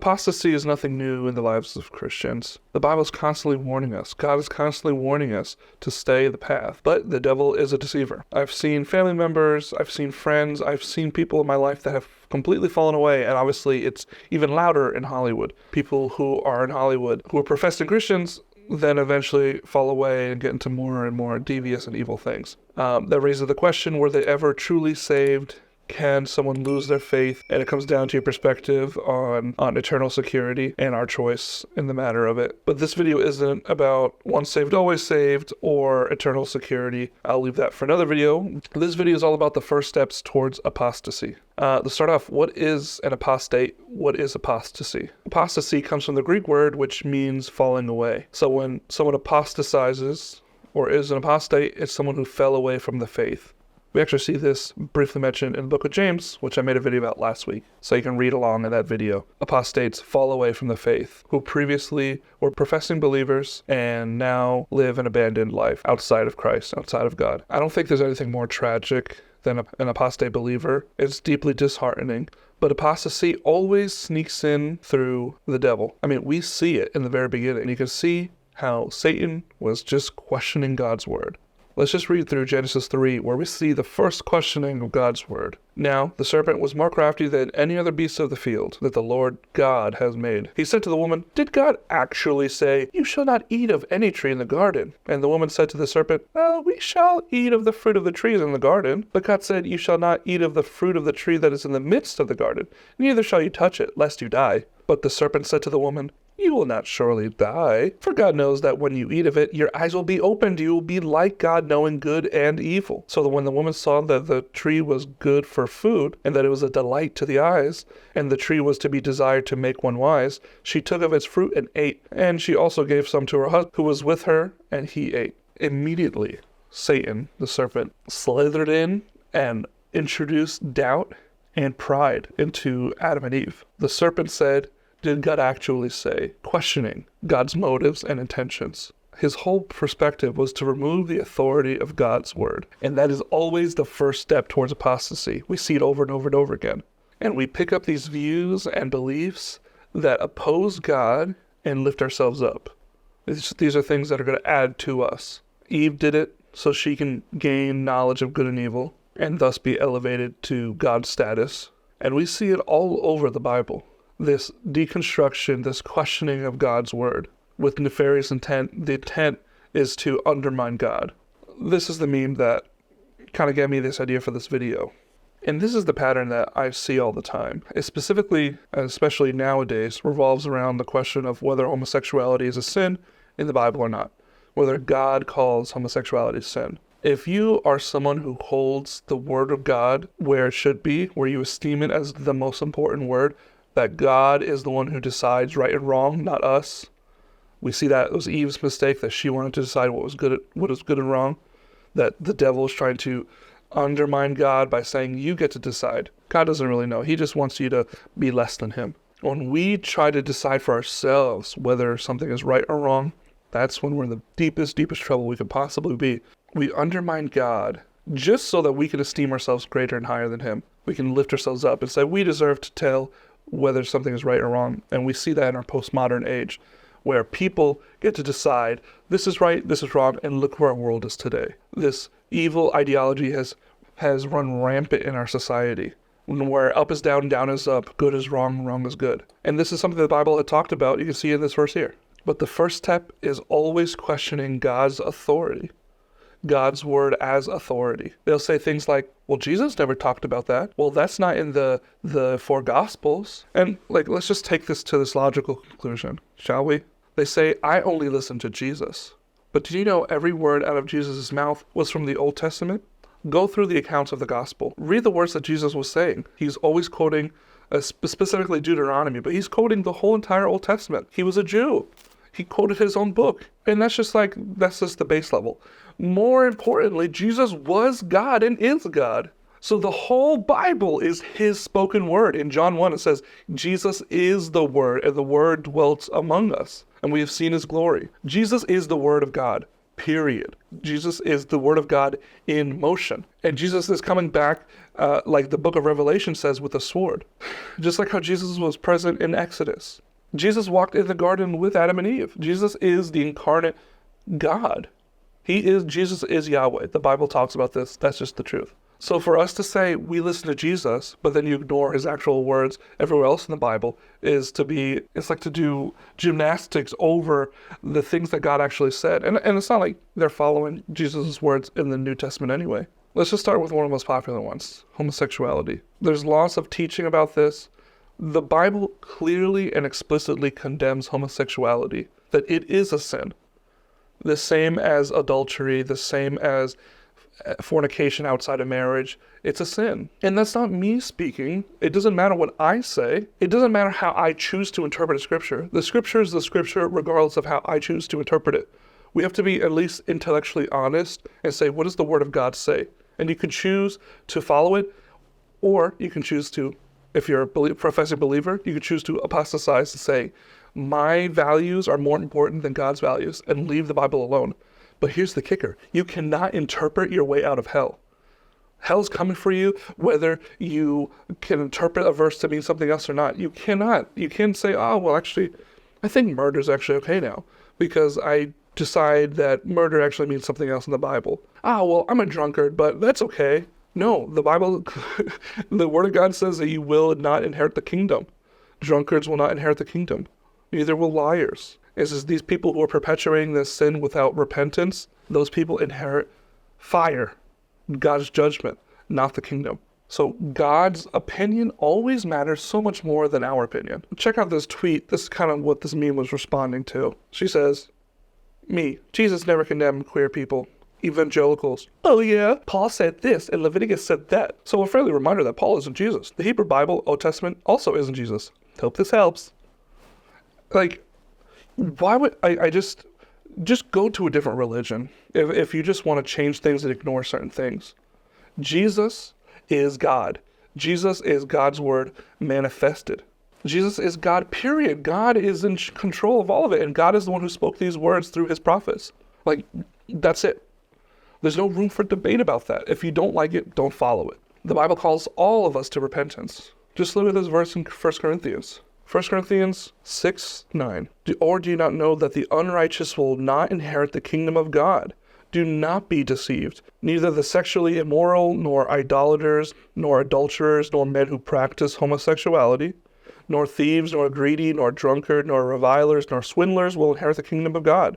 Apostasy is nothing new in the lives of Christians. The Bible is constantly warning us. God is constantly warning us to stay the path. But the devil is a deceiver. I've seen family members, I've seen friends, I've seen people in my life that have completely fallen away, and obviously it's even louder in Hollywood. People who are in Hollywood, who are professing Christians, then eventually fall away and get into more and more devious and evil things. That raises the question, were they ever truly saved? Can someone lose their faith? And it comes down to your perspective on eternal security and our choice in the matter of it. But this video isn't about once saved, always saved, or eternal security. I'll leave that for another video. This video is all about the first steps towards apostasy. To start off, what is an apostate? What is apostasy? Apostasy comes from the Greek word which means falling away. So when someone apostatizes or is an apostate, it's someone who fell away from the faith. We actually see this briefly mentioned in the book of James, which I made a video about last week, so you can read along in that video. Apostates fall away from the faith, who previously were professing believers and now live an abandoned life outside of Christ, outside of God. I don't think there's anything more tragic than an apostate believer. It's deeply disheartening. But apostasy always sneaks in through the devil. I mean, we see it in the very beginning. You can see how Satan was just questioning God's word. Let's just read through Genesis 3, where we see the first questioning of God's word. Now, the serpent was more crafty than any other beast of the field that the Lord God has made. He said to the woman, "Did God actually say, 'You shall not eat of any tree in the garden'?" And the woman said to the serpent, "Well, we shall eat of the fruit of the trees in the garden. But God said, 'You shall not eat of the fruit of the tree that is in the midst of the garden, neither shall you touch it, lest you die.' But the serpent said to the woman, 'You will not surely die, for God knows that when you eat of it, your eyes will be opened. You will be like God, knowing good and evil.' So that when the woman saw that the tree was good for food, and that it was a delight to the eyes, and the tree was to be desired to make one wise, she took of its fruit and ate. And she also gave some to her husband, who was with her, and he ate." Immediately, Satan, the serpent, slithered in and introduced doubt and pride into Adam and Eve. The serpent said, "Did God actually say?" Questioning God's motives and intentions. His whole perspective was to remove the authority of God's word. And that is always the first step towards apostasy. We see it over and over and over again. And we pick up these views and beliefs that oppose God and lift ourselves up. These are things that are going to add to us. Eve did it so she can gain knowledge of good and evil, and thus be elevated to God's status. And we see it all over the Bible. This deconstruction, this questioning of God's word with nefarious intent. The intent is to undermine God. This is the meme that kind of gave me this idea for this video. And this is the pattern that I see all the time. It specifically, especially nowadays, revolves around the question of whether homosexuality is a sin in the Bible or not. Whether God calls homosexuality sin. If you are someone who holds the word of God where it should be, where you esteem it as the most important word, that God is the one who decides right and wrong, not us. We see that it was Eve's mistake, that she wanted to decide what was good and wrong. That the devil is trying to undermine God by saying, you get to decide. God doesn't really know. He just wants you to be less than him. When we try to decide for ourselves whether something is right or wrong, that's when we're in the deepest trouble we could possibly be. We undermine God just so that we can esteem ourselves greater and higher than him. We can lift ourselves up and say, we deserve to tell whether something is right or wrong. And we see that in our postmodern age, where people get to decide, this is right, this is wrong, and look where our world is today. This evil ideology has run rampant in our society, where up is down, down is up, good is wrong, wrong is good. And this is something the Bible had talked about. You can see in this verse here. But the first step is always questioning God's authority. God's word as authority. They'll say things like, well, Jesus never talked about that. Well, that's not in the four Gospels. And let's just take this to this logical conclusion, shall we? They say, I only listen to Jesus. But did you know every word out of Jesus' mouth was from the Old Testament? Go through the accounts of the Gospel. Read the words that Jesus was saying. He's always quoting specifically Deuteronomy, but he's quoting the whole entire Old Testament. He was a Jew. He quoted his own book. And that's just the base level. More importantly, Jesus was God and is God. So the whole Bible is his spoken word. In John 1, it says, Jesus is the Word, and the Word dwelt among us, and we have seen his glory. Jesus is the Word of God, period. Jesus is the Word of God in motion. And Jesus is coming back like the book of Revelation says, with a sword. Just like how Jesus was present in Exodus. Jesus walked in the garden with Adam and Eve. Jesus is the incarnate God. Jesus is Yahweh. The Bible talks about this. That's just the truth. So for us to say we listen to Jesus, but then you ignore his actual words everywhere else in the Bible, it's like to do gymnastics over the things that God actually said. And it's not like they're following Jesus' words in the New Testament anyway. Let's just start with one of the most popular ones, homosexuality. There's lots of teaching about this. The Bible clearly and explicitly condemns homosexuality, that it is a sin. The same as adultery, the same as fornication outside of marriage. It's a sin. And that's not me speaking. It doesn't matter what I say. It doesn't matter how I choose to interpret a scripture. The scripture is the scripture regardless of how I choose to interpret it. We have to be at least intellectually honest and say, what does the word of God say? And you can choose to follow it, or you can choose to, if you're a professing believer, you can choose to apostatize and say, my values are more important than God's values, and leave the Bible alone. But here's the kicker. You cannot interpret your way out of hell. Hell's coming for you, whether you can interpret a verse to mean something else or not. You cannot. You can't say, oh, well, actually, I think murder is actually okay now, because I decide that murder actually means something else in the Bible. Oh, well, I'm a drunkard, but that's okay. No, the Bible, the Word of God says that you will not inherit the kingdom. Drunkards will not inherit the kingdom. Neither will liars. It says these people who are perpetuating this sin without repentance, those people inherit fire, God's judgment, not the kingdom. So God's opinion always matters so much more than our opinion. Check out this tweet. This is kind of what this meme was responding to. She says, Jesus never condemned queer people. Evangelicals. Oh yeah, Paul said this and Leviticus said that. So a friendly reminder that Paul isn't Jesus. The Hebrew Bible, Old Testament, also isn't Jesus. Hope this helps. Like, why would I just go to a different religion if you just want to change things and ignore certain things? Jesus is God. Jesus is God's word manifested. Jesus is God, period. God is in control of all of it, and God is the one who spoke these words through his prophets. Like, that's it. There's no room for debate about that. If you don't like it, don't follow it. The Bible calls all of us to repentance. Just look at this verse in 1 Corinthians. 1 Corinthians 6:9. Or do you not know that the unrighteous will not inherit the kingdom of God? Do not be deceived. Neither the sexually immoral, nor idolaters, nor adulterers, nor men who practice homosexuality, nor thieves, nor greedy, nor drunkard, nor revilers, nor swindlers will inherit the kingdom of God.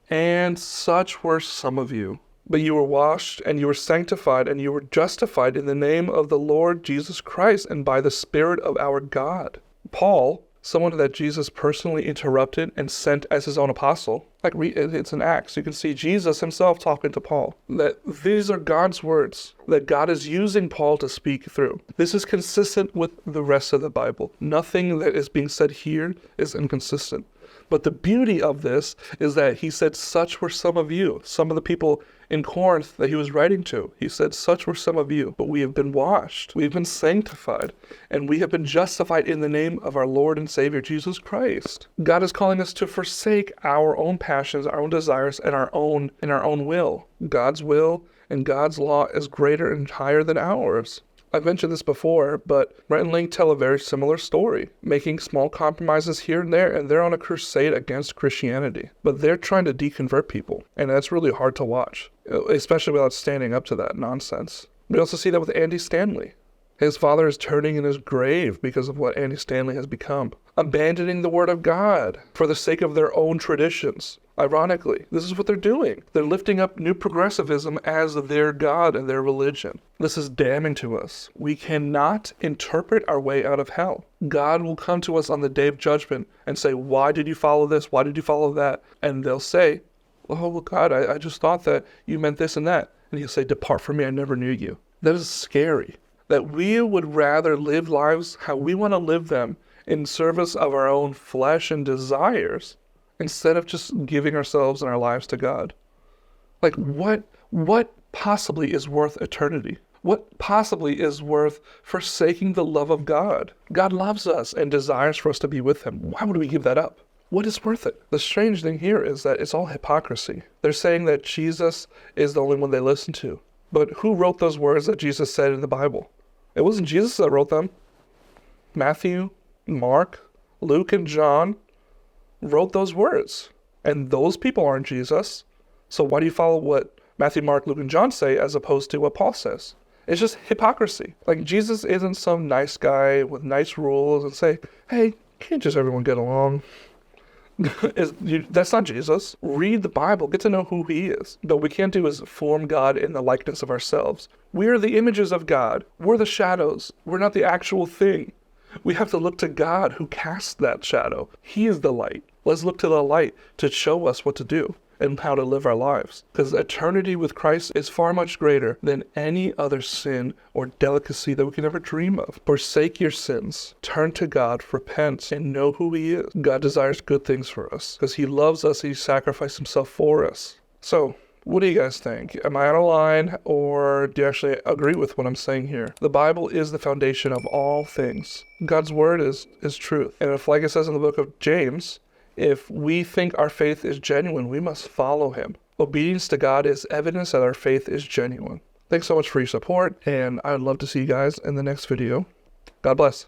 And such were some of you. But you were washed, and you were sanctified, and you were justified in the name of the Lord Jesus Christ, and by the Spirit of our God. Paul, someone that Jesus personally interrupted and sent as his own apostle, it's in Acts. You can see Jesus himself talking to Paul. That these are God's words that God is using Paul to speak through. This is consistent with the rest of the Bible. Nothing that is being said here is inconsistent. But the beauty of this is that he said, such were some of you. Some of the people in Corinth that he was writing to. He said, such were some of you. But we have been washed. We've been sanctified. And we have been justified in the name of our Lord and Savior, Jesus Christ. God is calling us to forsake our own passions, our own desires, and our own will. God's will and God's law is greater and higher than ours. I've mentioned this before, but Rhett Link tell a very similar story, making small compromises here and there, and they're on a crusade against Christianity. But they're trying to deconvert people, and that's really hard to watch, especially without standing up to that nonsense. We also see that with Andy Stanley. His father is turning in his grave because of what Andy Stanley has become, abandoning the Word of God for the sake of their own traditions. Ironically, this is what they're doing. They're lifting up new progressivism as their God and their religion. This is damning to us. We cannot interpret our way out of hell. God will come to us on the day of judgment and say, why did you follow this? Why did you follow that? And they'll say, oh, well, God, I just thought that you meant this and that. And he'll say, depart from me, I never knew you. That is scary. That we would rather live lives how we want to live them in service of our own flesh and desires, instead of just giving ourselves and our lives to God. Like, what possibly is worth eternity? What possibly is worth forsaking the love of God? God loves us and desires for us to be with him. Why would we give that up? What is worth it? The strange thing here is that it's all hypocrisy. They're saying that Jesus is the only one they listen to. But who wrote those words that Jesus said in the Bible? It wasn't Jesus that wrote them. Matthew, Mark, Luke, and John wrote those words. And those people aren't Jesus. So why do you follow what Matthew, Mark, Luke, and John say as opposed to what Paul says? It's just hypocrisy. Like, Jesus isn't some nice guy with nice rules and say, hey, can't just everyone get along? That's not Jesus. Read the Bible. Get to know who he is. But we can't do is form God in the likeness of ourselves. We are the images of God. We're the shadows. We're not the actual thing. We have to look to God who casts that shadow. He is the light. Let's look to the light to show us what to do and how to live our lives. Because eternity with Christ is far much greater than any other sin or delicacy that we can ever dream of. Forsake your sins. Turn to God, repent, and know who he is. God desires good things for us. Because he loves us, he sacrificed himself for us. So, what do you guys think? Am I out of line, or do you actually agree with what I'm saying here? The Bible is the foundation of all things. God's word is truth. And if, like it says in the book of James, if we think our faith is genuine, we must follow him. Obedience to God is evidence that our faith is genuine. Thanks so much for your support, and I would love to see you guys in the next video. God bless.